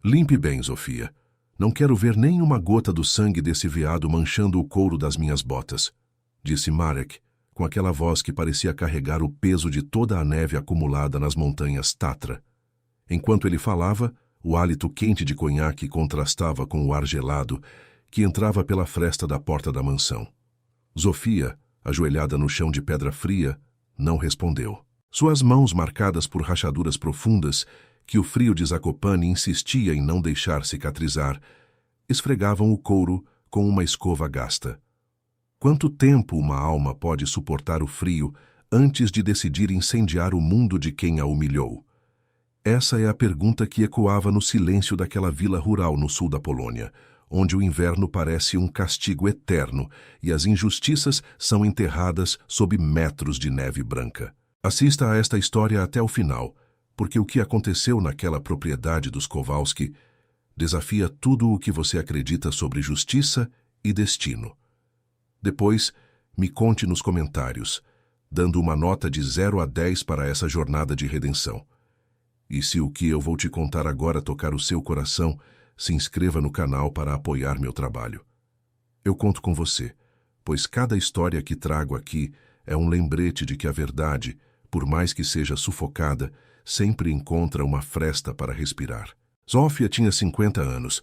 Limpe bem, Zofia. Não quero ver nem uma gota do sangue desse veado manchando o couro das minhas botas, disse Marek, com aquela voz que parecia carregar o peso de toda a neve acumulada nas montanhas Tatra. Enquanto ele falava, o hálito quente de conhaque contrastava com o ar gelado que entrava pela fresta da porta da mansão. Zofia, ajoelhada no chão de pedra fria, não respondeu. Suas mãos marcadas por rachaduras profundas, que o frio de Zakopane insistia em não deixar cicatrizar, esfregavam o couro com uma escova gasta. Quanto tempo uma alma pode suportar o frio antes de decidir incendiar o mundo de quem a humilhou? Essa é a pergunta que ecoava no silêncio daquela vila rural no sul da Polônia, onde o inverno parece um castigo eterno e as injustiças são enterradas sob metros de neve branca. Assista a esta história até o final, porque o que aconteceu naquela propriedade dos Kowalski desafia tudo o que você acredita sobre justiça e destino. Depois, me conte nos comentários, dando uma nota de 0 a 10 para essa jornada de redenção. E se o que eu vou te contar agora tocar o seu coração, se inscreva no canal para apoiar meu trabalho. Eu conto com você, pois cada história que trago aqui é um lembrete de que a verdade, por mais que seja sufocada, sempre encontra uma fresta para respirar. Zofia tinha 50 anos,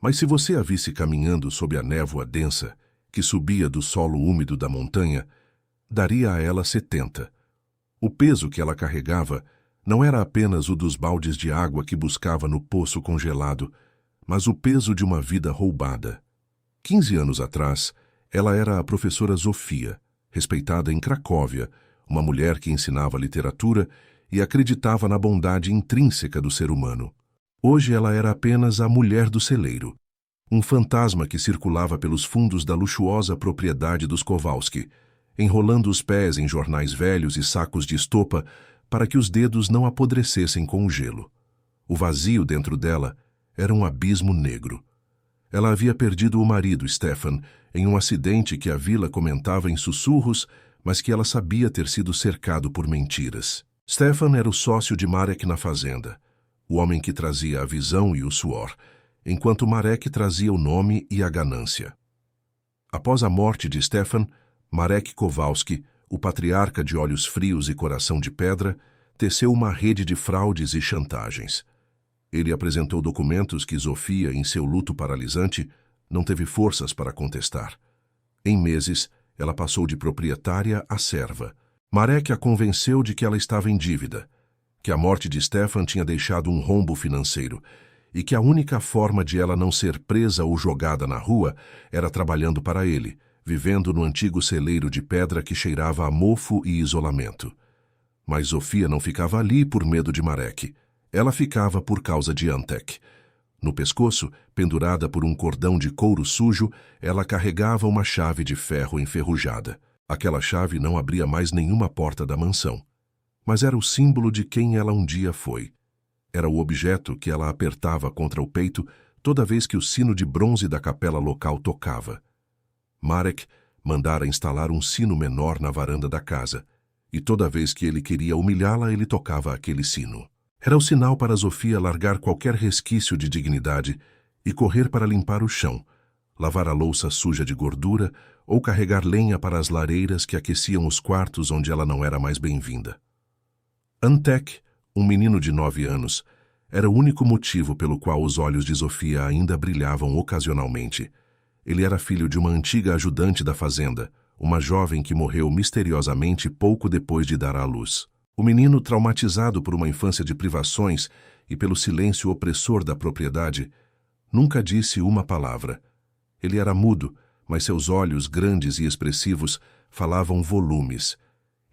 mas se você a visse caminhando sob a névoa densa que subia do solo úmido da montanha, daria a ela 70. O peso que ela carregava não era apenas o dos baldes de água que buscava no poço congelado, mas o peso de uma vida roubada. 15 anos atrás, ela era a professora Zofia, respeitada em Cracóvia, uma mulher que ensinava literatura e acreditava na bondade intrínseca do ser humano. Hoje ela era apenas a mulher do celeiro, um fantasma que circulava pelos fundos da luxuosa propriedade dos Kowalski, enrolando os pés em jornais velhos e sacos de estopa para que os dedos não apodrecessem com o gelo. O vazio dentro dela era um abismo negro. Ela havia perdido o marido, Stefan, em um acidente que a vila comentava em sussurros, mas que ela sabia ter sido cercado por mentiras. Stefan era o sócio de Marek na fazenda, o homem que trazia a visão e o suor, enquanto Marek trazia o nome e a ganância. Após a morte de Stefan, Marek Kowalski, o patriarca de olhos frios e coração de pedra, teceu uma rede de fraudes e chantagens. Ele apresentou documentos que Zofia, em seu luto paralisante, não teve forças para contestar. Em meses, ela passou de proprietária a serva. Marek a convenceu de que ela estava em dívida, que a morte de Stefan tinha deixado um rombo financeiro e que a única forma de ela não ser presa ou jogada na rua era trabalhando para ele, vivendo no antigo celeiro de pedra que cheirava a mofo e isolamento. Mas Zofia não ficava ali por medo de Marek. Ela ficava por causa de Antek. No pescoço, pendurada por um cordão de couro sujo, ela carregava uma chave de ferro enferrujada. Aquela chave não abria mais nenhuma porta da mansão, mas era o símbolo de quem ela um dia foi. Era o objeto que ela apertava contra o peito toda vez que o sino de bronze da capela local tocava. Marek mandara instalar um sino menor na varanda da casa, e toda vez que ele queria humilhá-la, ele tocava aquele sino. Era o sinal para Zofia largar qualquer resquício de dignidade e correr para limpar o chão, lavar a louça suja de gordura ou carregar lenha para as lareiras que aqueciam os quartos onde ela não era mais bem-vinda. Antek, um menino de 9 anos, era o único motivo pelo qual os olhos de Zofia ainda brilhavam ocasionalmente. Ele era filho de uma antiga ajudante da fazenda, uma jovem que morreu misteriosamente pouco depois de dar à luz. O menino, traumatizado por uma infância de privações e pelo silêncio opressor da propriedade, nunca disse uma palavra. Ele era mudo, mas seus olhos, grandes e expressivos, falavam volumes.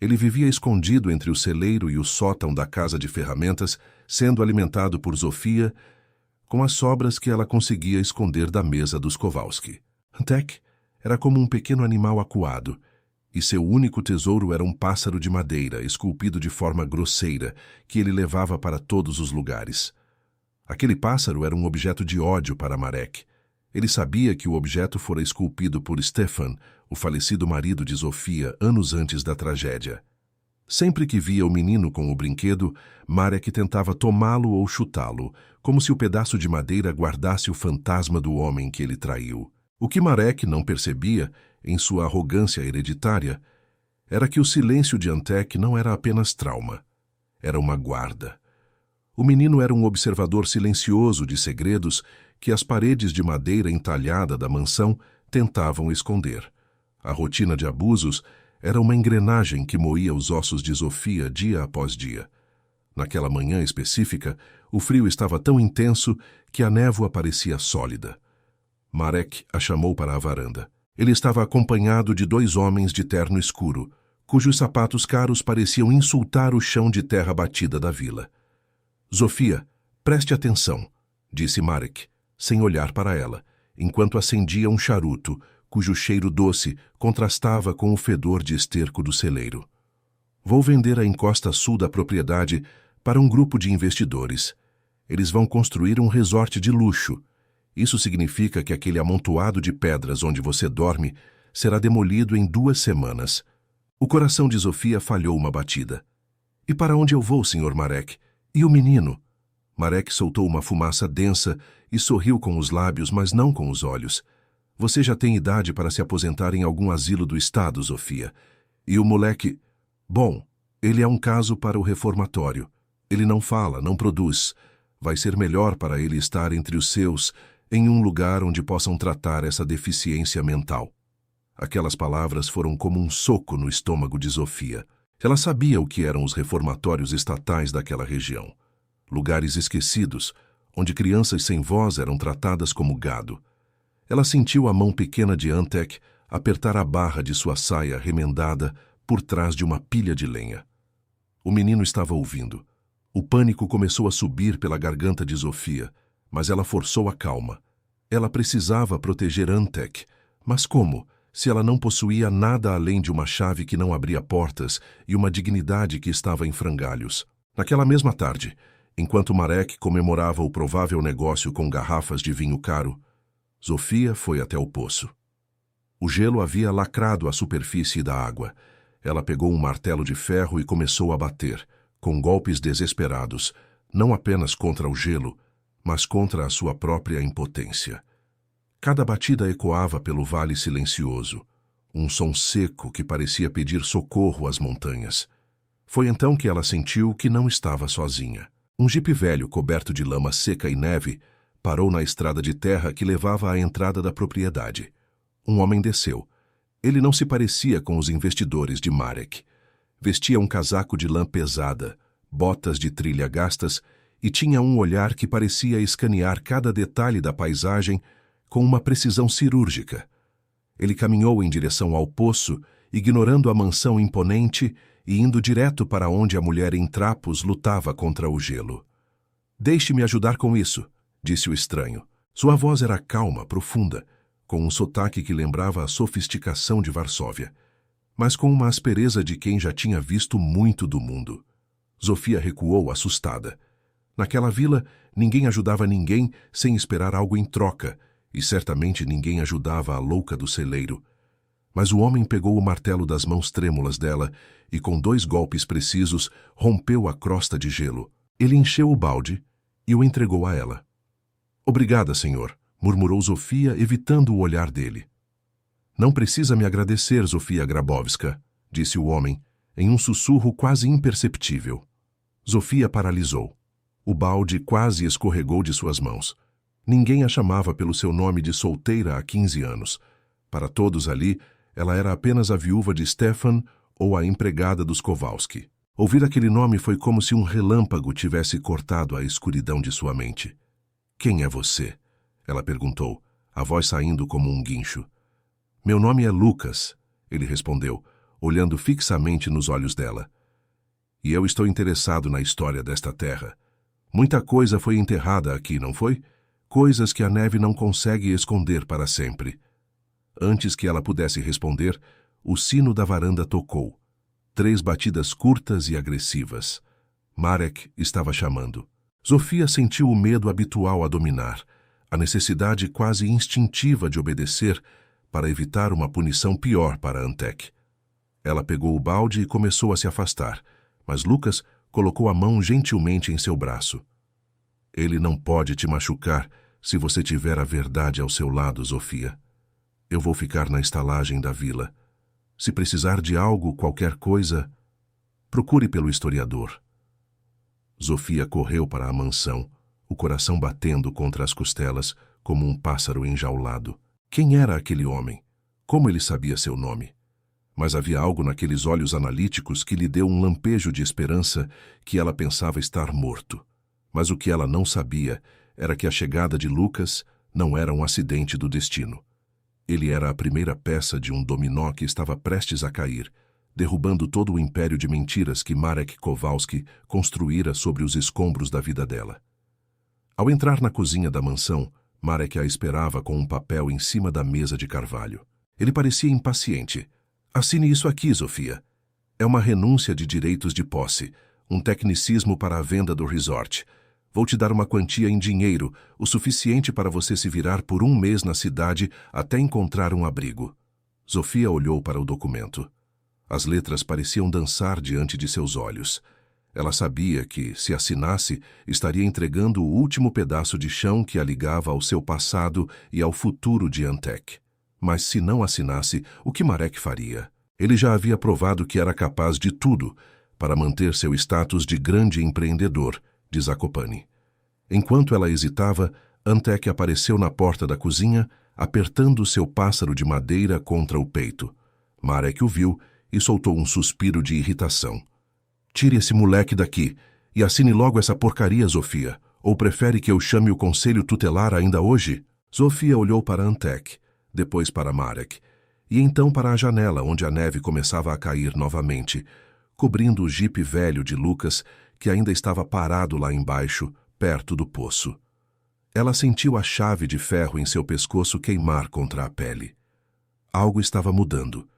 Ele vivia escondido entre o celeiro e o sótão da casa de ferramentas, sendo alimentado por Zofia com as sobras que ela conseguia esconder da mesa dos Kowalski. Antek era como um pequeno animal acuado, e seu único tesouro era um pássaro de madeira, esculpido de forma grosseira, que ele levava para todos os lugares. Aquele pássaro era um objeto de ódio para Marek. Ele sabia que o objeto fora esculpido por Stefan, o falecido marido de Zofia, anos antes da tragédia. Sempre que via o menino com o brinquedo, Marek tentava tomá-lo ou chutá-lo, como se o pedaço de madeira guardasse o fantasma do homem que ele traiu. O que Marek não percebia, em sua arrogância hereditária, era que o silêncio de Antek não era apenas trauma. Era uma guarda. O menino era um observador silencioso de segredos que as paredes de madeira entalhada da mansão tentavam esconder. A rotina de abusos era uma engrenagem que moía os ossos de Zofia dia após dia. Naquela manhã específica, o frio estava tão intenso que a névoa parecia sólida. Marek a chamou para a varanda. Ele estava acompanhado de 2 homens de terno escuro, cujos sapatos caros pareciam insultar o chão de terra batida da vila. Zofia, preste atenção, disse Marek, sem olhar para ela, enquanto acendia um charuto, cujo cheiro doce contrastava com o fedor de esterco do celeiro. Vou vender a encosta sul da propriedade para um grupo de investidores. Eles vão construir um resort de luxo. Isso significa que aquele amontoado de pedras onde você dorme será demolido em 2 semanas. O coração de Zofia falhou uma batida. E para onde eu vou, Sr. Marek? E o menino? Marek soltou uma fumaça densa e sorriu com os lábios, mas não com os olhos. Você já tem idade para se aposentar em algum asilo do Estado, Zofia. E o moleque... Bom, ele é um caso para o reformatório. Ele não fala, não produz. Vai ser melhor para ele estar entre os seus, em um lugar onde possam tratar essa deficiência mental. Aquelas palavras foram como um soco no estômago de Zofia. Ela sabia o que eram os reformatórios estatais daquela região. Lugares esquecidos, onde crianças sem voz eram tratadas como gado. Ela sentiu a mão pequena de Antek apertar a barra de sua saia remendada por trás de uma pilha de lenha. O menino estava ouvindo. O pânico começou a subir pela garganta de Zofia, mas ela forçou a calma. Ela precisava proteger Antek, mas como, se ela não possuía nada além de uma chave que não abria portas e uma dignidade que estava em frangalhos? Naquela mesma tarde, enquanto Marek comemorava o provável negócio com garrafas de vinho caro, Zofia foi até o poço. O gelo havia lacrado a superfície da água. Ela pegou um martelo de ferro e começou a bater, com golpes desesperados, não apenas contra o gelo, mas contra a sua própria impotência. Cada batida ecoava pelo vale silencioso, um som seco que parecia pedir socorro às montanhas. Foi então que ela sentiu que não estava sozinha. Um jipe velho coberto de lama seca e neve parou na estrada de terra que levava à entrada da propriedade. Um homem desceu. Ele não se parecia com os investidores de Marek. Vestia um casaco de lã pesada, botas de trilha gastas e tinha um olhar que parecia escanear cada detalhe da paisagem com uma precisão cirúrgica. Ele caminhou em direção ao poço, ignorando a mansão imponente e indo direto para onde a mulher em trapos lutava contra o gelo. "Deixe-me ajudar com isso", disse o estranho. Sua voz era calma, profunda, com um sotaque que lembrava a sofisticação de Varsóvia, mas com uma aspereza de quem já tinha visto muito do mundo. Zofia recuou, assustada. Naquela vila, ninguém ajudava ninguém sem esperar algo em troca, e certamente ninguém ajudava a louca do celeiro. Mas o homem pegou o martelo das mãos trêmulas dela e, com 2 golpes precisos, rompeu a crosta de gelo. Ele encheu o balde e o entregou a ela. "Obrigada, senhor", murmurou Zofia, evitando o olhar dele. "Não precisa me agradecer, Zofia Grabowska", disse o homem, em um sussurro quase imperceptível. Zofia paralisou. O balde quase escorregou de suas mãos. Ninguém a chamava pelo seu nome de solteira há 15 anos. Para todos ali, ela era apenas a viúva de Stefan ou a empregada dos Kowalski. Ouvir aquele nome foi como se um relâmpago tivesse cortado a escuridão de sua mente. "Quem é você?", ela perguntou, a voz saindo como um guincho. "Meu nome é Lucas", ele respondeu, olhando fixamente nos olhos dela. "E eu estou interessado na história desta terra. Muita coisa foi enterrada aqui, não foi? Coisas que a neve não consegue esconder para sempre." Antes que ela pudesse responder, o sino da varanda tocou. 3 batidas curtas e agressivas. Marek estava chamando. Zofia sentiu o medo habitual a dominar, a necessidade quase instintiva de obedecer para evitar uma punição pior para Antek. Ela pegou o balde e começou a se afastar, mas Lucas colocou a mão gentilmente em seu braço. Ele não pode te machucar se você tiver a verdade ao seu lado, Zofia. Eu vou ficar na estalagem da vila. Se precisar de algo, qualquer coisa, procure pelo historiador. Zofia correu para a mansão, o coração batendo contra as costelas como um pássaro enjaulado. Quem era aquele homem? Como ele sabia seu nome? Mas havia algo naqueles olhos analíticos que lhe deu um lampejo de esperança que ela pensava estar morto. Mas o que ela não sabia era que a chegada de Lucas não era um acidente do destino. Ele era a primeira peça de um dominó que estava prestes a cair, derrubando todo o império de mentiras que Marek Kowalski construíra sobre os escombros da vida dela. Ao entrar na cozinha da mansão, Marek a esperava com um papel em cima da mesa de carvalho. Ele parecia impaciente. Assine isso aqui, Zofia. É uma renúncia de direitos de posse, um tecnicismo para a venda do resort. Vou te dar uma quantia em dinheiro, o suficiente para você se virar por 1 mês na cidade até encontrar um abrigo. Zofia olhou para o documento. As letras pareciam dançar diante de seus olhos. Ela sabia que, se assinasse, estaria entregando o último pedaço de chão que a ligava ao seu passado e ao futuro de Antec. Mas se não assinasse, o que Marek faria? Ele já havia provado que era capaz de tudo para manter seu status de grande empreendedor, de Zakopane. Enquanto ela hesitava, Antec apareceu na porta da cozinha, apertando seu pássaro de madeira contra o peito. Marek o viu e soltou um suspiro de irritação. Tire esse moleque daqui e assine logo essa porcaria, Zofia. Ou prefere que eu chame o conselho tutelar ainda hoje? Zofia olhou para Antec, depois para Marek, e então para a janela onde a neve começava a cair novamente, cobrindo o jipe velho de Lucas, que ainda estava parado lá embaixo, perto do poço. Ela sentiu a chave de ferro em seu pescoço queimar contra a pele. Algo estava mudando.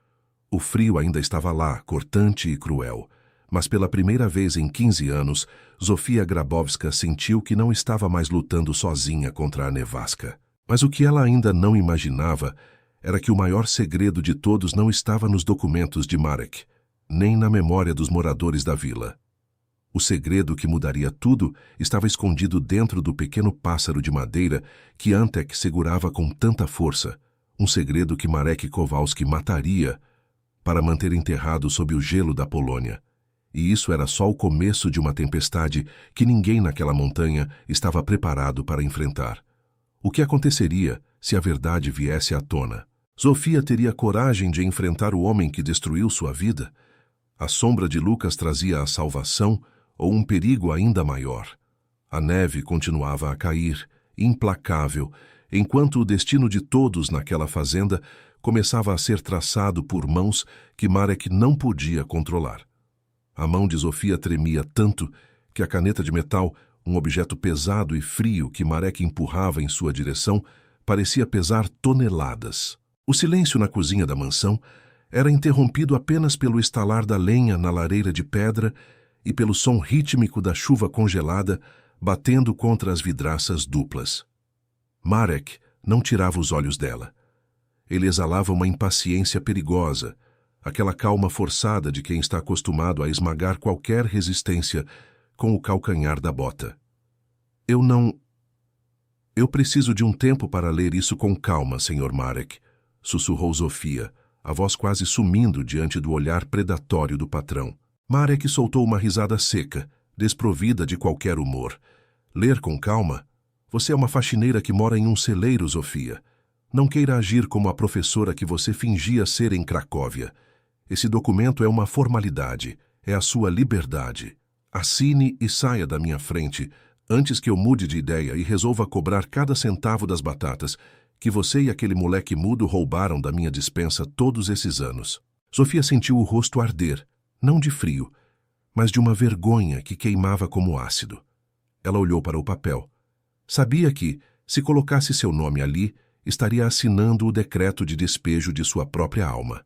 O frio ainda estava lá, cortante e cruel, mas pela primeira vez em 15 anos, Zofia Grabowska sentiu que não estava mais lutando sozinha contra a nevasca. Mas o que ela ainda não imaginava era que o maior segredo de todos não estava nos documentos de Marek, nem na memória dos moradores da vila. O segredo que mudaria tudo estava escondido dentro do pequeno pássaro de madeira que Antec segurava com tanta força, um segredo que Marek Kowalski mataria para manter enterrado sob o gelo da Polônia. E isso era só o começo de uma tempestade que ninguém naquela montanha estava preparado para enfrentar. O que aconteceria se a verdade viesse à tona? Zofia teria coragem de enfrentar o homem que destruiu sua vida? A sombra de Lucas trazia a salvação ou um perigo ainda maior? A neve continuava a cair, implacável, enquanto o destino de todos naquela fazenda começava a ser traçado por mãos que Marek não podia controlar. A mão de Zofia tremia tanto que a caneta de metal, um objeto pesado e frio que Marek empurrava em sua direção, parecia pesar toneladas. O silêncio na cozinha da mansão era interrompido apenas pelo estalar da lenha na lareira de pedra e pelo som rítmico da chuva congelada batendo contra as vidraças duplas. Marek não tirava os olhos dela. Ele exalava uma impaciência perigosa, aquela calma forçada de quem está acostumado a esmagar qualquer resistência com o calcanhar da bota. Eu preciso de um tempo para ler isso com calma, Sr. Marek, sussurrou Zofia, a voz quase sumindo diante do olhar predatório do patrão. Marek soltou uma risada seca, desprovida de qualquer humor. Ler com calma? Você é uma faxineira que mora em um celeiro, Zofia. Não queira agir como a professora que você fingia ser em Cracóvia. Esse documento é uma formalidade, é a sua liberdade. Assine e saia da minha frente, antes que eu mude de ideia e resolva cobrar cada centavo das batatas que você e aquele moleque mudo roubaram da minha despensa todos esses anos. Zofia sentiu o rosto arder, não de frio, mas de uma vergonha que queimava como ácido. Ela olhou para o papel. Sabia que, se colocasse seu nome ali, estaria assinando o decreto de despejo de sua própria alma.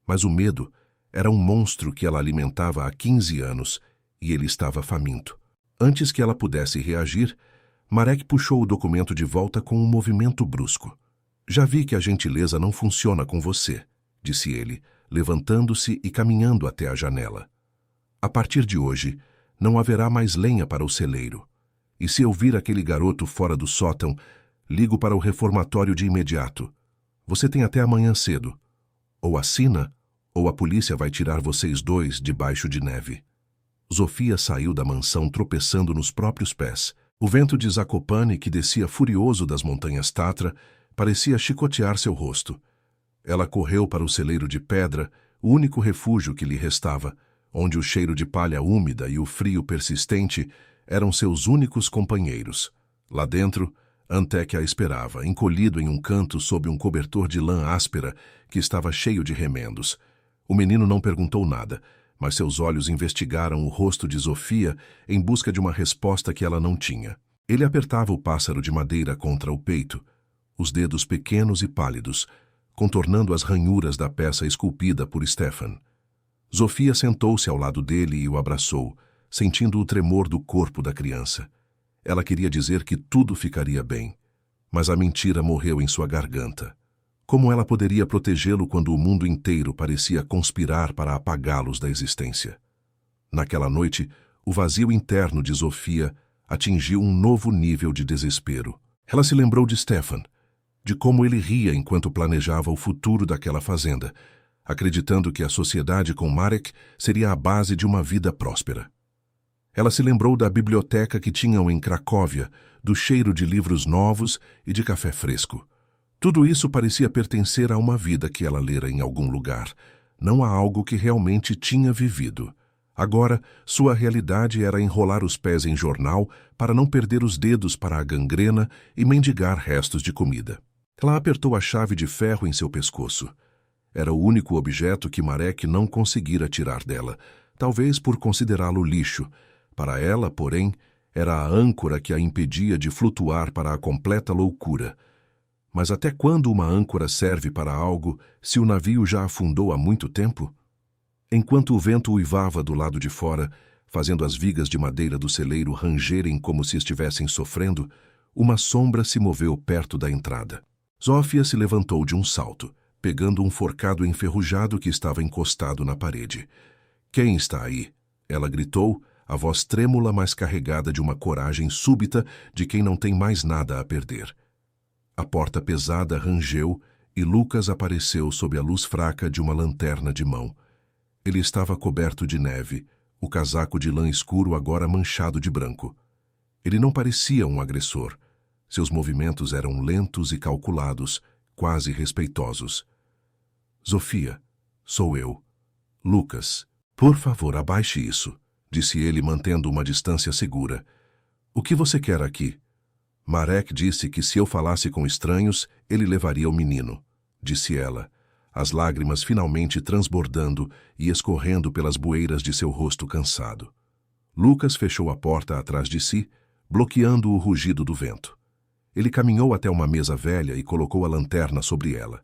Mas o medo era um monstro que ela alimentava há 15 anos e ele estava faminto. Antes que ela pudesse reagir, Marek puxou o documento de volta com um movimento brusco. Já vi que a gentileza não funciona com você, disse ele, levantando-se e caminhando até a janela. A partir de hoje, não haverá mais lenha para o celeiro. E se eu vir aquele garoto fora do sótão, ligo para o reformatório de imediato. Você tem até amanhã cedo. Ou assina, ou a polícia vai tirar vocês dois debaixo de neve. Zofia saiu da mansão tropeçando nos próprios pés. O vento de Zakopane, que descia furioso das montanhas Tatra, parecia chicotear seu rosto. Ela correu para o celeiro de pedra, o único refúgio que lhe restava, onde o cheiro de palha úmida e o frio persistente eram seus únicos companheiros. Lá dentro, Antek a esperava, encolhido em um canto sob um cobertor de lã áspera que estava cheio de remendos. O menino não perguntou nada, mas seus olhos investigaram o rosto de Zofia em busca de uma resposta que ela não tinha. Ele apertava o pássaro de madeira contra o peito, os dedos pequenos e pálidos, contornando as ranhuras da peça esculpida por Stefan. Zofia sentou-se ao lado dele e o abraçou, sentindo o tremor do corpo da criança. Ela queria dizer que tudo ficaria bem, mas a mentira morreu em sua garganta. Como ela poderia protegê-lo quando o mundo inteiro parecia conspirar para apagá-los da existência? Naquela noite, o vazio interno de Zofia atingiu um novo nível de desespero. Ela se lembrou de Stefan, de como ele ria enquanto planejava o futuro daquela fazenda, acreditando que a sociedade com Marek seria a base de uma vida próspera. Ela se lembrou da biblioteca que tinham em Cracóvia, do cheiro de livros novos e de café fresco. Tudo isso parecia pertencer a uma vida que ela lera em algum lugar, não a algo que realmente tinha vivido. Agora, sua realidade era enrolar os pés em jornal para não perder os dedos para a gangrena e mendigar restos de comida. Ela apertou a chave de ferro em seu pescoço. Era o único objeto que Marek não conseguira tirar dela, talvez por considerá-lo lixo. Para ela, porém, era a âncora que a impedia de flutuar para a completa loucura. Mas até quando uma âncora serve para algo, se o navio já afundou há muito tempo? Enquanto o vento uivava do lado de fora, fazendo as vigas de madeira do celeiro rangerem como se estivessem sofrendo, uma sombra se moveu perto da entrada. Zofia se levantou de um salto, pegando um forcado enferrujado que estava encostado na parede. "Quem está aí?" ela gritou, a voz trêmula mas carregada de uma coragem súbita de quem não tem mais nada a perder. A porta pesada rangeu e Lucas apareceu sob a luz fraca de uma lanterna de mão. Ele estava coberto de neve, o casaco de lã escuro agora manchado de branco. Ele não parecia um agressor. Seus movimentos eram lentos e calculados, quase respeitosos. "Zofia, sou eu. Lucas, por favor, abaixe isso", disse ele mantendo uma distância segura. "O que você quer aqui?" "Marek disse que se eu falasse com estranhos, ele levaria o menino", disse ela, as lágrimas finalmente transbordando e escorrendo pelas bueiras de seu rosto cansado. Lucas fechou a porta atrás de si, bloqueando o rugido do vento. Ele caminhou até uma mesa velha e colocou a lanterna sobre ela.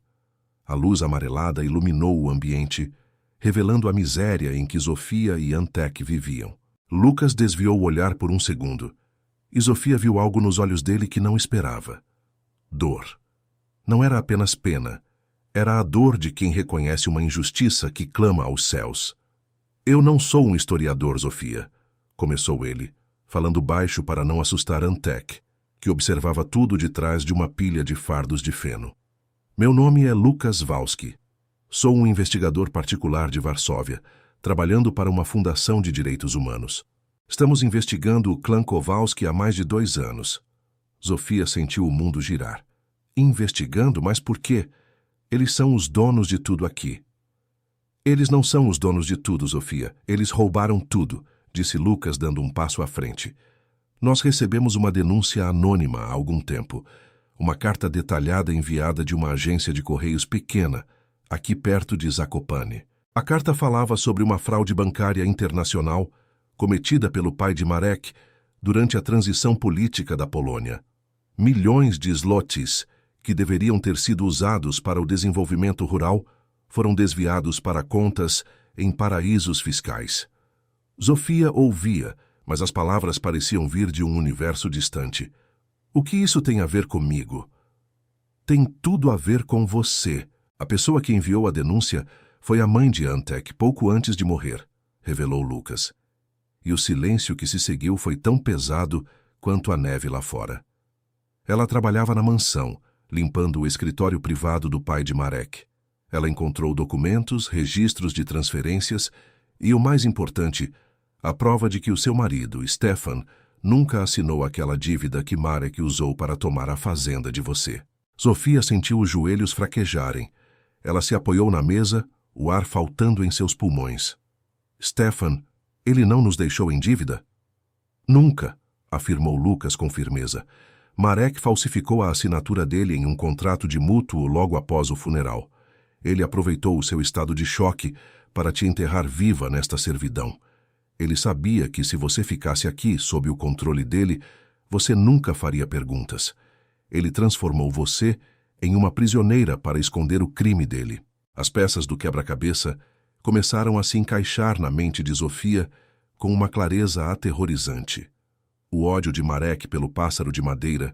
A luz amarelada iluminou o ambiente, revelando a miséria em que Zofia e Antek viviam. Lucas desviou o olhar por um segundo, e Zofia viu algo nos olhos dele que não esperava. Dor. Não era apenas pena. Era a dor de quem reconhece uma injustiça que clama aos céus. "Eu não sou um historiador, Zofia", começou ele, falando baixo para não assustar Antek, que observava tudo de trás de uma pilha de fardos de feno. "Meu nome é Lucas Walski. Sou um investigador particular de Varsóvia, trabalhando para uma fundação de direitos humanos. Estamos investigando o clã Kowalski há mais de 2 anos. Zofia sentiu o mundo girar. "Investigando? Mas por quê? Eles são os donos de tudo aqui." "Eles não são os donos de tudo, Zofia. Eles roubaram tudo", disse Lucas dando um passo à frente. "Nós recebemos uma denúncia anônima há algum tempo. Uma carta detalhada enviada de uma agência de correios pequena, aqui perto de Zakopane. A carta falava sobre uma fraude bancária internacional cometida pelo pai de Marek durante a transição política da Polônia. Milhões de zlotys, que deveriam ter sido usados para o desenvolvimento rural, foram desviados para contas em paraísos fiscais." Zofia ouvia, mas as palavras pareciam vir de um universo distante. "O que isso tem a ver comigo?" "Tem tudo a ver com você." A pessoa que enviou a denúncia Foi a mãe de Antek, pouco antes de morrer, revelou Lucas. E o silêncio que se seguiu foi tão pesado quanto a neve lá fora. Ela trabalhava na mansão, limpando o escritório privado do pai de Marek. Ela encontrou documentos, registros de transferências e, o mais importante, a prova de que o seu marido, Stefan, nunca assinou aquela dívida que Marek usou para tomar a fazenda de você. Zofia sentiu os joelhos fraquejarem. Ela se apoiou na mesa, o ar faltando em seus pulmões. Stefan, ele não nos deixou em dívida? Nunca, afirmou Lucas com firmeza. Marek falsificou a assinatura dele em um contrato de mútuo logo após o funeral. Ele aproveitou o seu estado de choque para te enterrar viva nesta servidão. Ele sabia que se você ficasse aqui sob o controle dele, você nunca faria perguntas. Ele transformou você em uma prisioneira para esconder o crime dele. As peças do quebra-cabeça começaram a se encaixar na mente de Zofia com uma clareza aterrorizante. O ódio de Marek pelo pássaro de madeira,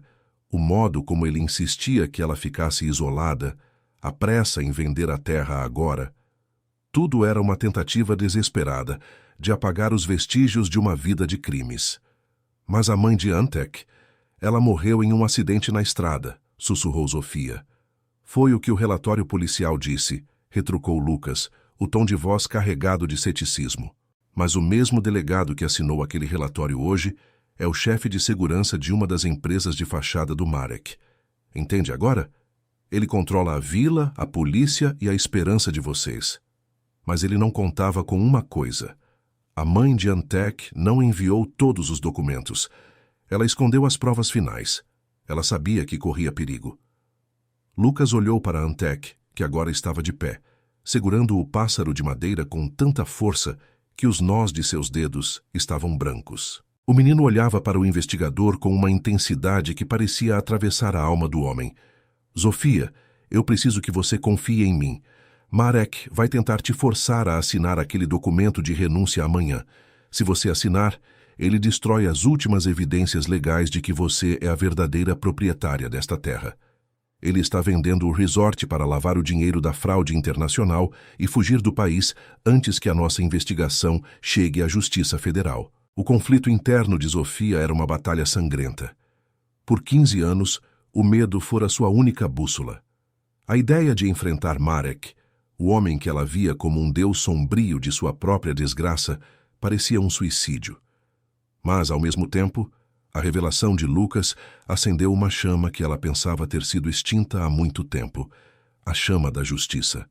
o modo como ele insistia que ela ficasse isolada, a pressa em vender a terra agora, tudo era uma tentativa desesperada de apagar os vestígios de uma vida de crimes. Mas a mãe de Antek, ela morreu em um acidente na estrada, sussurrou Zofia. Foi o que o relatório policial disse, retrucou Lucas, o tom de voz carregado de ceticismo. Mas o mesmo delegado que assinou aquele relatório hoje é o chefe de segurança de uma das empresas de fachada do Marek. Entende agora? Ele controla a vila, a polícia e a esperança de vocês. Mas ele não contava com uma coisa. A mãe de Antek não enviou todos os documentos. Ela escondeu as provas finais. Ela sabia que corria perigo. Lucas olhou para Antek, que agora estava de pé, segurando o pássaro de madeira com tanta força que os nós de seus dedos estavam brancos. O menino olhava para o investigador com uma intensidade que parecia atravessar a alma do homem. Zofia, eu preciso que você confie em mim. Marek vai tentar te forçar a assinar aquele documento de renúncia amanhã. Se você assinar, ele destrói as últimas evidências legais de que você é a verdadeira proprietária desta terra. Ele está vendendo o resort para lavar o dinheiro da fraude internacional e fugir do país antes que a nossa investigação chegue à Justiça Federal. O conflito interno de Zofia era uma batalha sangrenta. Por 15 anos, o medo fora sua única bússola. A ideia de enfrentar Marek, o homem que ela via como um deus sombrio de sua própria desgraça, parecia um suicídio. Mas, ao mesmo tempo, a revelação de Lucas acendeu uma chama que ela pensava ter sido extinta há muito tempo, a chama da justiça.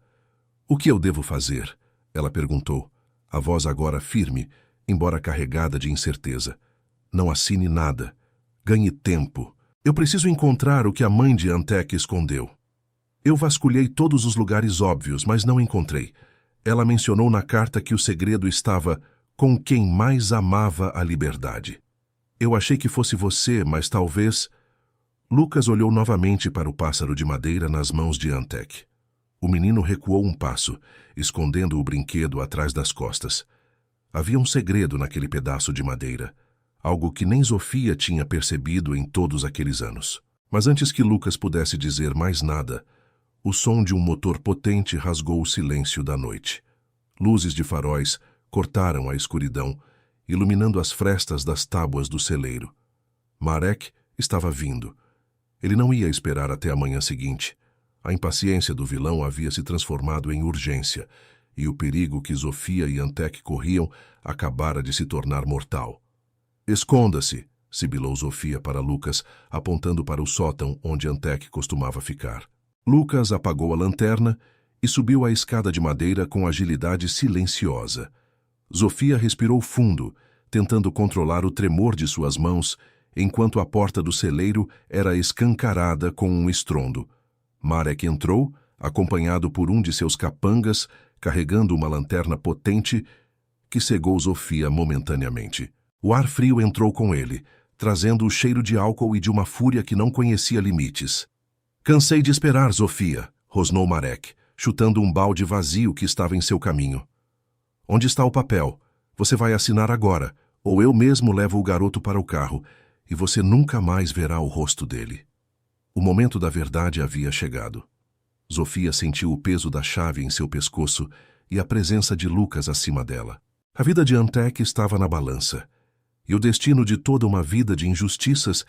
O que eu devo fazer? Ela perguntou, a voz agora firme, embora carregada de incerteza. Não assine nada. Ganhe tempo. Eu preciso encontrar o que a mãe de Antek escondeu. Eu vasculhei todos os lugares óbvios, mas não encontrei. Ela mencionou na carta que o segredo estava com quem mais amava a liberdade. Eu achei que fosse você, mas talvez... Lucas olhou novamente para o pássaro de madeira nas mãos de Antek. O menino recuou um passo, escondendo o brinquedo atrás das costas. Havia um segredo naquele pedaço de madeira, algo que nem Zofia tinha percebido em todos aqueles anos. Mas antes que Lucas pudesse dizer mais nada, o som de um motor potente rasgou o silêncio da noite. Luzes de faróis cortaram a escuridão, iluminando as frestas das tábuas do celeiro. Marek estava vindo. Ele não ia esperar até a manhã seguinte. A impaciência do vilão havia se transformado em urgência, e o perigo que Zofia e Antek corriam acabara de se tornar mortal. Esconda-se, sibilou Zofia para Lucas, apontando para o sótão onde Antek costumava ficar. Lucas apagou a lanterna e subiu a escada de madeira com agilidade silenciosa. Zofia respirou fundo, tentando controlar o tremor de suas mãos, enquanto a porta do celeiro era escancarada com um estrondo. Marek entrou, acompanhado por um de seus capangas, carregando uma lanterna potente que cegou Zofia momentaneamente. O ar frio entrou com ele, trazendo o cheiro de álcool e de uma fúria que não conhecia limites. Cansei de esperar, Zofia, rosnou Marek, chutando um balde vazio que estava em seu caminho. Onde está o papel? Você vai assinar agora, ou eu mesmo levo o garoto para o carro, e você nunca mais verá o rosto dele. O momento da verdade havia chegado. Zofia sentiu o peso da chave em seu pescoço e a presença de Lucas acima dela. A vida de Antek estava na balança, e o destino de toda uma vida de injustiças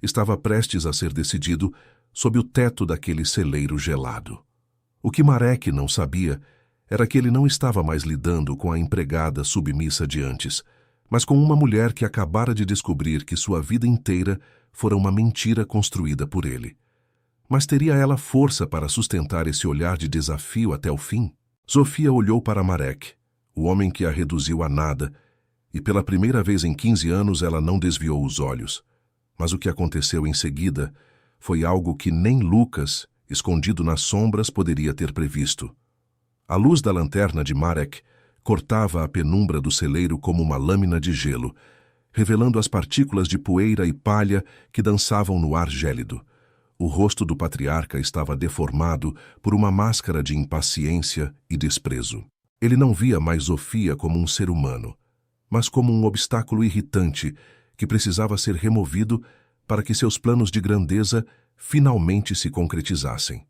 estava prestes a ser decidido sob o teto daquele celeiro gelado. O que Marek não sabia era que ele não estava mais lidando com a empregada submissa de antes, mas com uma mulher que acabara de descobrir que sua vida inteira fora uma mentira construída por ele. Mas teria ela força para sustentar esse olhar de desafio até o fim? Zofia olhou para Marek, o homem que a reduziu a nada, e pela primeira vez em 15 anos ela não desviou os olhos. Mas o que aconteceu em seguida foi algo que nem Lucas, escondido nas sombras, poderia ter previsto. A luz da lanterna de Marek cortava a penumbra do celeiro como uma lâmina de gelo, revelando as partículas de poeira e palha que dançavam no ar gélido. O rosto do patriarca estava deformado por uma máscara de impaciência e desprezo. Ele não via mais Zofia como um ser humano, mas como um obstáculo irritante que precisava ser removido para que seus planos de grandeza finalmente se concretizassem.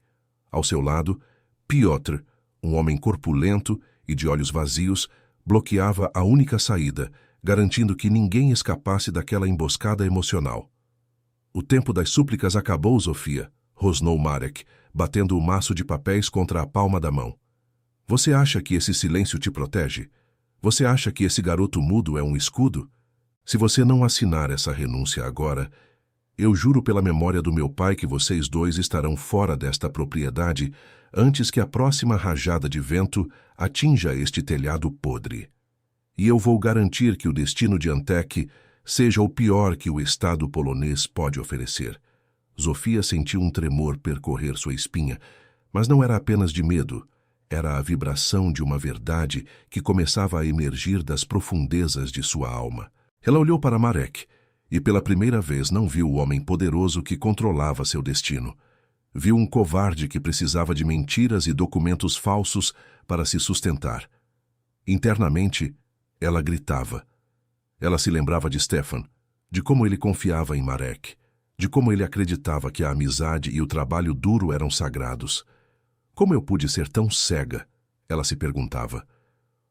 Ao seu lado, Piotr, um homem corpulento e de olhos vazios, bloqueava a única saída, garantindo que ninguém escapasse daquela emboscada emocional. O tempo das súplicas acabou, Zofia, rosnou Marek, batendo o maço de papéis contra a palma da mão. Você acha que esse silêncio te protege? Você acha que esse garoto mudo é um escudo? Se você não assinar essa renúncia agora, eu juro pela memória do meu pai que vocês dois estarão fora desta propriedade antes que a próxima rajada de vento atinja este telhado podre. E eu vou garantir que o destino de Antek seja o pior que o Estado polonês pode oferecer. Zofia sentiu um tremor percorrer sua espinha, mas não era apenas de medo. Era a vibração de uma verdade que começava a emergir das profundezas de sua alma. Ela olhou para Marek e pela primeira vez não viu o homem poderoso que controlava seu destino. Viu um covarde que precisava de mentiras e documentos falsos para se sustentar. Internamente, ela gritava. Ela se lembrava de Stefan, de como ele confiava em Marek, de como ele acreditava que a amizade e o trabalho duro eram sagrados. Como eu pude ser tão cega? Ela se perguntava.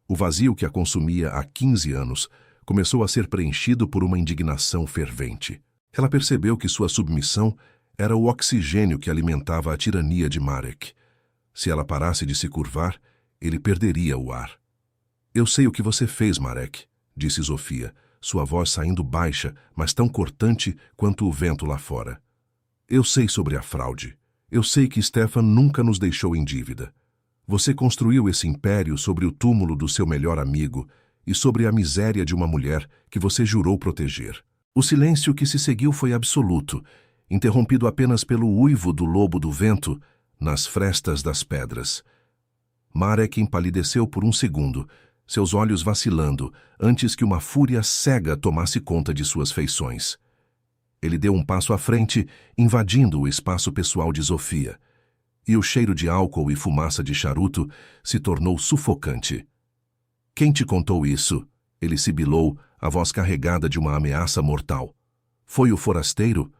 O vazio que a consumia há 15 anos começou a ser preenchido por uma indignação fervente. Ela percebeu que sua submissão era o oxigênio que alimentava a tirania de Marek. Se ela parasse de se curvar, ele perderia o ar. Eu sei o que você fez, Marek, disse Zofia, sua voz saindo baixa, mas tão cortante quanto o vento lá fora. Eu sei sobre a fraude. Eu sei que Stefan nunca nos deixou em dívida. Você construiu esse império sobre o túmulo do seu melhor amigo e sobre a miséria de uma mulher que você jurou proteger. O silêncio que se seguiu foi absoluto, interrompido apenas pelo uivo do lobo do vento nas frestas das pedras. Marek empalideceu por um segundo, seus olhos vacilando, antes que uma fúria cega tomasse conta de suas feições. Ele deu um passo à frente, invadindo o espaço pessoal de Zofia, e o cheiro de álcool e fumaça de charuto se tornou sufocante. Quem te contou isso? Ele sibilou, a voz carregada de uma ameaça mortal. Foi o forasteiro?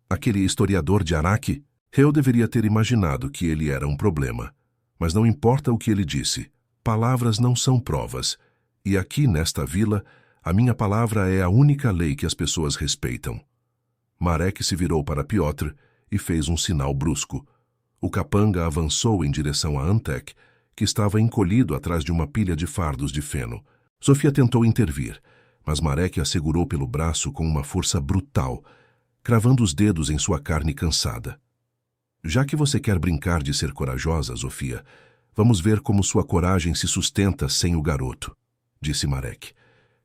Aquele historiador de Araque? Eu deveria ter imaginado que ele era um problema. Mas não importa o que ele disse. Palavras não são provas. E aqui, nesta vila, a minha palavra é a única lei que as pessoas respeitam. Marek se virou para Piotr e fez um sinal brusco. O capanga avançou em direção a Antek, que estava encolhido atrás de uma pilha de fardos de feno. Zofia tentou intervir, mas Marek a segurou pelo braço com uma força brutal, cravando os dedos em sua carne cansada. Já que você quer brincar de ser corajosa, Zofia, vamos ver como sua coragem se sustenta sem o garoto, disse Marek.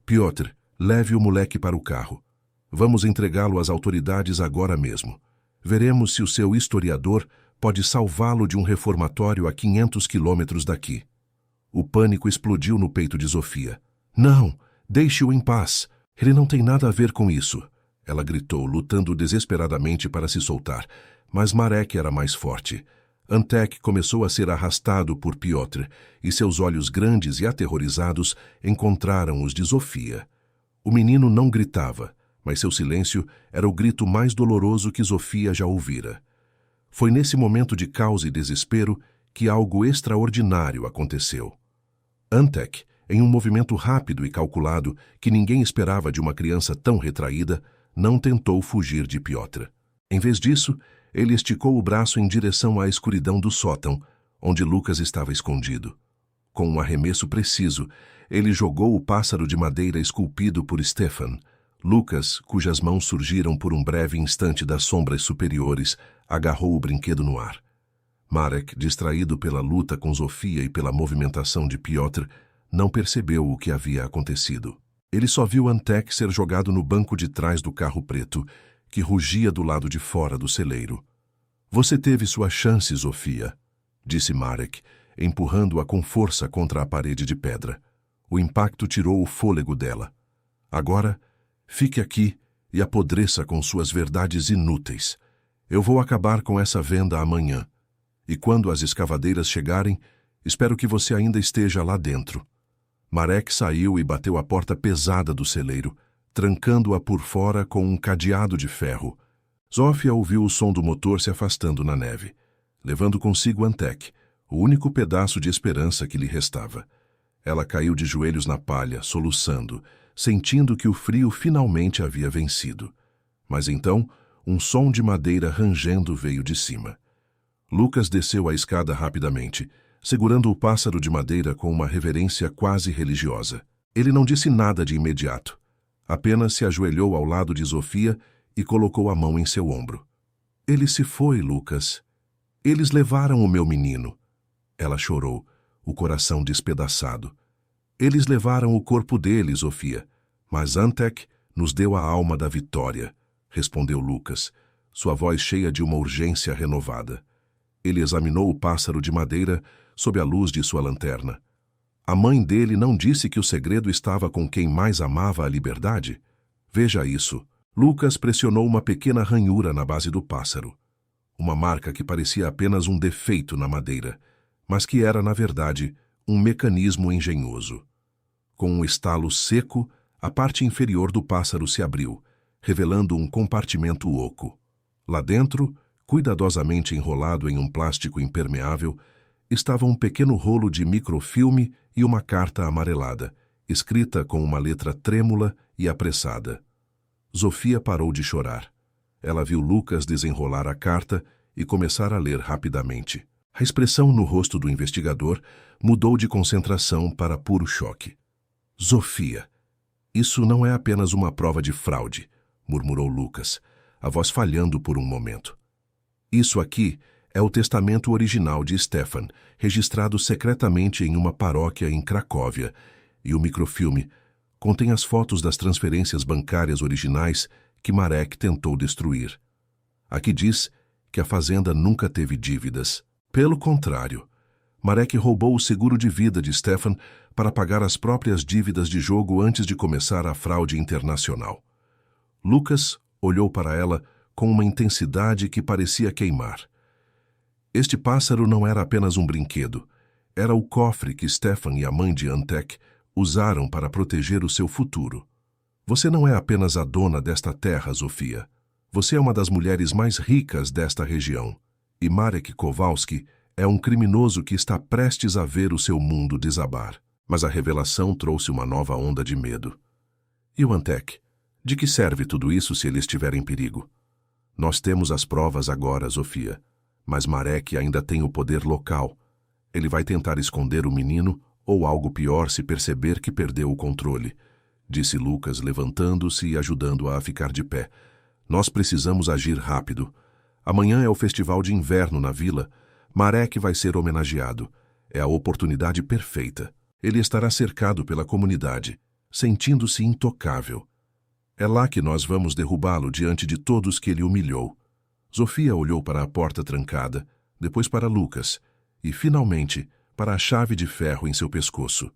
Piotr, leve o moleque para o carro. Vamos entregá-lo às autoridades agora mesmo. Veremos se o seu historiador pode salvá-lo de um reformatório a 500 quilômetros daqui. O pânico explodiu no peito de Zofia. Não, deixe-o em paz. Ele não tem nada a ver com isso. Ela gritou, lutando desesperadamente para se soltar. Mas Marek era mais forte. Antek começou a ser arrastado por Piotr, e seus olhos grandes e aterrorizados encontraram os de Zofia. O menino não gritava, mas seu silêncio era o grito mais doloroso que Zofia já ouvira. Foi nesse momento de caos e desespero que algo extraordinário aconteceu. Antek, em um movimento rápido e calculado que ninguém esperava de uma criança tão retraída, não tentou fugir de Piotr. Em vez disso, ele esticou o braço em direção à escuridão do sótão, onde Lucas estava escondido. Com um arremesso preciso, ele jogou o pássaro de madeira esculpido por Stefan. Lucas, cujas mãos surgiram por um breve instante das sombras superiores, agarrou o brinquedo no ar. Marek, distraído pela luta com Zofia e pela movimentação de Piotr, não percebeu o que havia acontecido. Ele só viu Antek ser jogado no banco de trás do carro preto, que rugia do lado de fora do celeiro. "Você teve sua chance, Zofia", disse Marek, empurrando-a com força contra a parede de pedra. O impacto tirou o fôlego dela. "Agora, fique aqui e apodreça com suas verdades inúteis. Eu vou acabar com essa venda amanhã. E quando as escavadeiras chegarem, espero que você ainda esteja lá dentro." Marek saiu e bateu a porta pesada do celeiro, trancando-a por fora com um cadeado de ferro. Zofia ouviu o som do motor se afastando na neve, levando consigo Antek, o único pedaço de esperança que lhe restava. Ela caiu de joelhos na palha, soluçando, sentindo que o frio finalmente havia vencido. Mas então, um som de madeira rangendo veio de cima. Lucas desceu a escada rapidamente, segurando o pássaro de madeira com uma reverência quase religiosa. Ele não disse nada de imediato. Apenas se ajoelhou ao lado de Zofia e colocou a mão em seu ombro. "Ele se foi, Lucas. Eles levaram o meu menino." Ela chorou, o coração despedaçado. "Eles levaram o corpo dele, Zofia, mas Antek nos deu a alma da vitória", respondeu Lucas, sua voz cheia de uma urgência renovada. Ele examinou o pássaro de madeira sob a luz de sua lanterna. A mãe dele não disse que o segredo estava com quem mais amava a liberdade? Veja isso. Lucas pressionou uma pequena ranhura na base do pássaro. Uma marca que parecia apenas um defeito na madeira, mas que era, na verdade, um mecanismo engenhoso. Com um estalo seco, a parte inferior do pássaro se abriu, revelando um compartimento oco. Lá dentro, cuidadosamente enrolado em um plástico impermeável, estava um pequeno rolo de microfilme e uma carta amarelada, escrita com uma letra trêmula e apressada. Zofia parou de chorar. Ela viu Lucas desenrolar a carta e começar a ler rapidamente. A expressão no rosto do investigador mudou de concentração para puro choque. "Zofia, isso não é apenas uma prova de fraude", murmurou Lucas, a voz falhando por um momento. "Isso aqui é o testamento original de Stefan, registrado secretamente em uma paróquia em Cracóvia, e o microfilme contém as fotos das transferências bancárias originais que Marek tentou destruir. Aqui diz que a fazenda nunca teve dívidas. Pelo contrário, Marek roubou o seguro de vida de Stefan para pagar as próprias dívidas de jogo antes de começar a fraude internacional." Lucas olhou para ela com uma intensidade que parecia queimar. Este pássaro não era apenas um brinquedo. Era o cofre que Stefan e a mãe de Antek usaram para proteger o seu futuro. "Você não é apenas a dona desta terra, Zofia. Você é uma das mulheres mais ricas desta região. E Marek Kowalski é um criminoso que está prestes a ver o seu mundo desabar." Mas a revelação trouxe uma nova onda de medo. "E o Antek? De que serve tudo isso se ele estiver em perigo?" "Nós temos as provas agora, Zofia. Mas Marek ainda tem o poder local. Ele vai tentar esconder o menino ou algo pior se perceber que perdeu o controle", disse Lucas, levantando-se e ajudando-a a ficar de pé. "Nós precisamos agir rápido. Amanhã é o festival de inverno na vila. Marek vai ser homenageado. É a oportunidade perfeita. Ele estará cercado pela comunidade, sentindo-se intocável. É lá que nós vamos derrubá-lo diante de todos que ele humilhou." Zofia olhou para a porta trancada, depois para Lucas e, finalmente, para a chave de ferro em seu pescoço.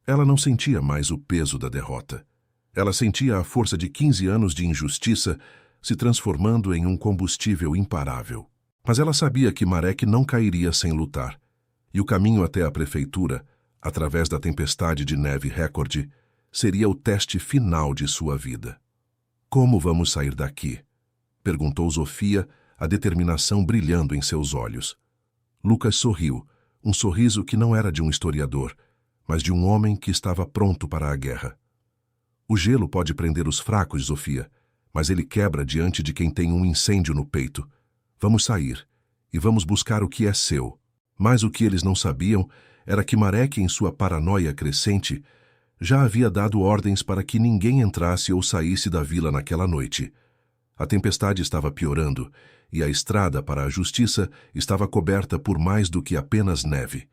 Ela não sentia mais o peso da derrota. Ela sentia a força de 15 anos de injustiça se transformando em um combustível imparável. Mas ela sabia que Marek não cairia sem lutar, e o caminho até a prefeitura, através da tempestade de neve recorde, seria o teste final de sua vida. "Como vamos sair daqui?" perguntou Zofia, a determinação brilhando em seus olhos. Lucas sorriu, um sorriso que não era de um historiador, mas de um homem que estava pronto para a guerra. O gelo pode prender os fracos, Zofia, mas ele quebra diante de quem tem um incêndio no peito. Vamos sair, e vamos buscar o que é seu. Mas o que eles não sabiam era que Marek, em sua paranoia crescente, já havia dado ordens para que ninguém entrasse ou saísse da vila naquela noite. A tempestade estava piorando, e a estrada para a justiça estava coberta por mais do que apenas neve.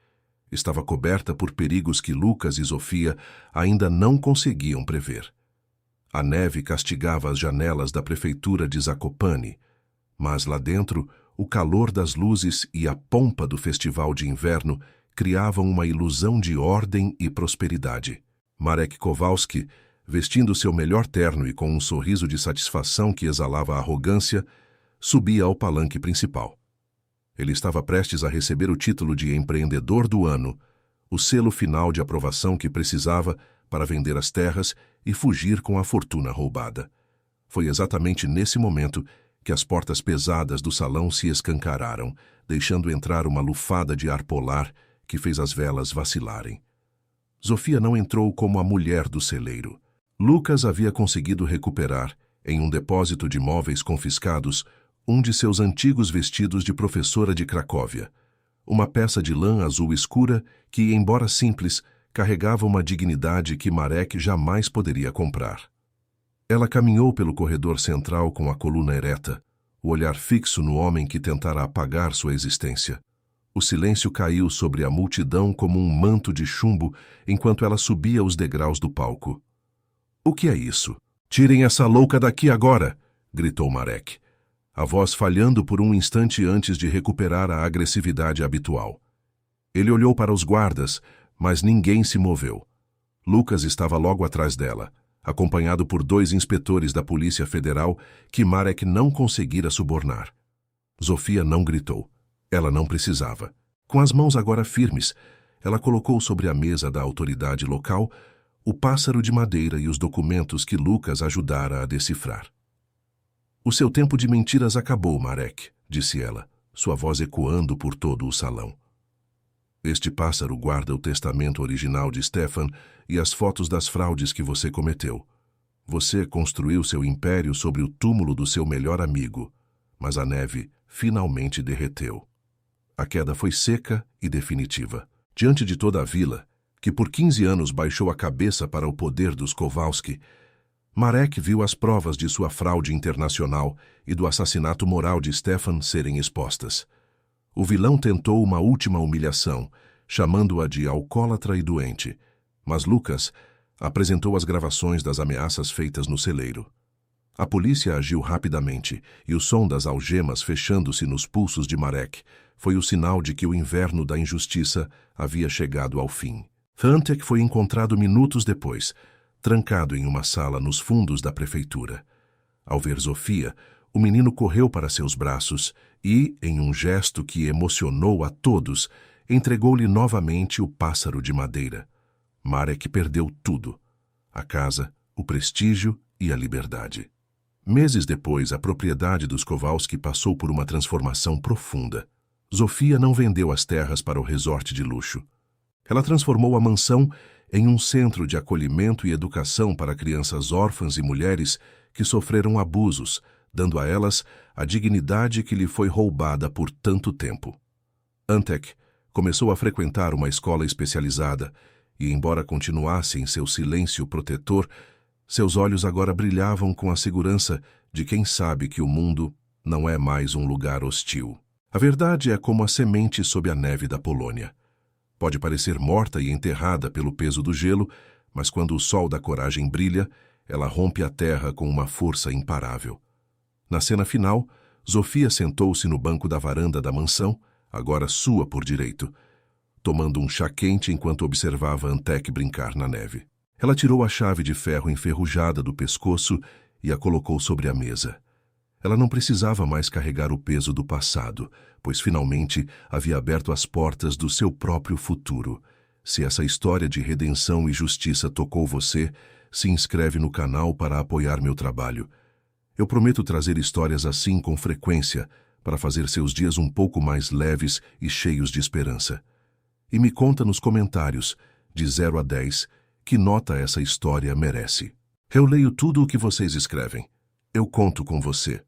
Estava coberta por perigos que Lucas e Zofia ainda não conseguiam prever. A neve castigava as janelas da prefeitura de Zakopane, mas lá dentro, o calor das luzes e a pompa do festival de inverno criavam uma ilusão de ordem e prosperidade. Marek Kowalski, vestindo seu melhor terno e com um sorriso de satisfação que exalava arrogância, subia ao palanque principal. Ele estava prestes a receber o título de empreendedor do ano, o selo final de aprovação que precisava para vender as terras e fugir com a fortuna roubada. Foi exatamente nesse momento que as portas pesadas do salão se escancararam, deixando entrar uma lufada de ar polar que fez as velas vacilarem. Zofia não entrou como a mulher do celeiro. Lucas havia conseguido recuperar, em um depósito de móveis confiscados, um de seus antigos vestidos de professora de Cracóvia, uma peça de lã azul escura que, embora simples, carregava uma dignidade que Marek jamais poderia comprar. Ela caminhou pelo corredor central com a coluna ereta, o olhar fixo no homem que tentara apagar sua existência. O silêncio caiu sobre a multidão como um manto de chumbo enquanto ela subia os degraus do palco. — O que é isso? Tirem essa louca daqui agora! Gritou Marek, a voz falhando por um instante antes de recuperar a agressividade habitual. Ele olhou para os guardas, mas ninguém se moveu. Lucas estava logo atrás dela, acompanhado por 2 inspetores da Polícia Federal que Marek não conseguira subornar. Zofia não gritou. Ela não precisava. Com as mãos agora firmes, ela colocou sobre a mesa da autoridade local o pássaro de madeira e os documentos que Lucas ajudara a decifrar. — O seu tempo de mentiras acabou, Marek, disse ela, sua voz ecoando por todo o salão. Este pássaro guarda o testamento original de Stefan e as fotos das fraudes que você cometeu. Você construiu seu império sobre o túmulo do seu melhor amigo, mas a neve finalmente derreteu. A queda foi seca e definitiva. Diante de toda a vila, que por 15 anos baixou a cabeça para o poder dos Kowalski, Marek viu as provas de sua fraude internacional e do assassinato moral de Stefan serem expostas. O vilão tentou uma última humilhação, chamando-a de alcoólatra e doente, mas Lucas apresentou as gravações das ameaças feitas no celeiro. A polícia agiu rapidamente, e o som das algemas fechando-se nos pulsos de Marek foi o sinal de que o inverno da injustiça havia chegado ao fim. Antek foi encontrado minutos depois, trancado em uma sala nos fundos da prefeitura. Ao ver Zofia, o menino correu para seus braços e, em um gesto que emocionou a todos, entregou-lhe novamente o pássaro de madeira. Marek perdeu tudo: a casa, o prestígio e a liberdade. Meses depois, a propriedade dos Kowalski passou por uma transformação profunda. Zofia não vendeu as terras para o resort de luxo. Ela transformou a mansão em um centro de acolhimento e educação para crianças órfãs e mulheres que sofreram abusos, dando a elas a dignidade que lhe foi roubada por tanto tempo. Antek começou a frequentar uma escola especializada e, embora continuasse em seu silêncio protetor, seus olhos agora brilhavam com a segurança de quem sabe que o mundo não é mais um lugar hostil. A verdade é como a semente sob a neve da Polônia. Pode parecer morta e enterrada pelo peso do gelo, mas quando o sol da coragem brilha, ela rompe a terra com uma força imparável. Na cena final, Zofia sentou-se no banco da varanda da mansão, agora sua por direito, tomando um chá quente enquanto observava Antek brincar na neve. Ela tirou a chave de ferro enferrujada do pescoço e a colocou sobre a mesa. Ela não precisava mais carregar o peso do passado, pois finalmente havia aberto as portas do seu próprio futuro. Se essa história de redenção e justiça tocou você, se inscreve no canal para apoiar meu trabalho. Eu prometo trazer histórias assim com frequência, para fazer seus dias um pouco mais leves e cheios de esperança. E me conta nos comentários, de 0 a 10, que nota essa história merece. Eu leio tudo o que vocês escrevem. Eu conto com você.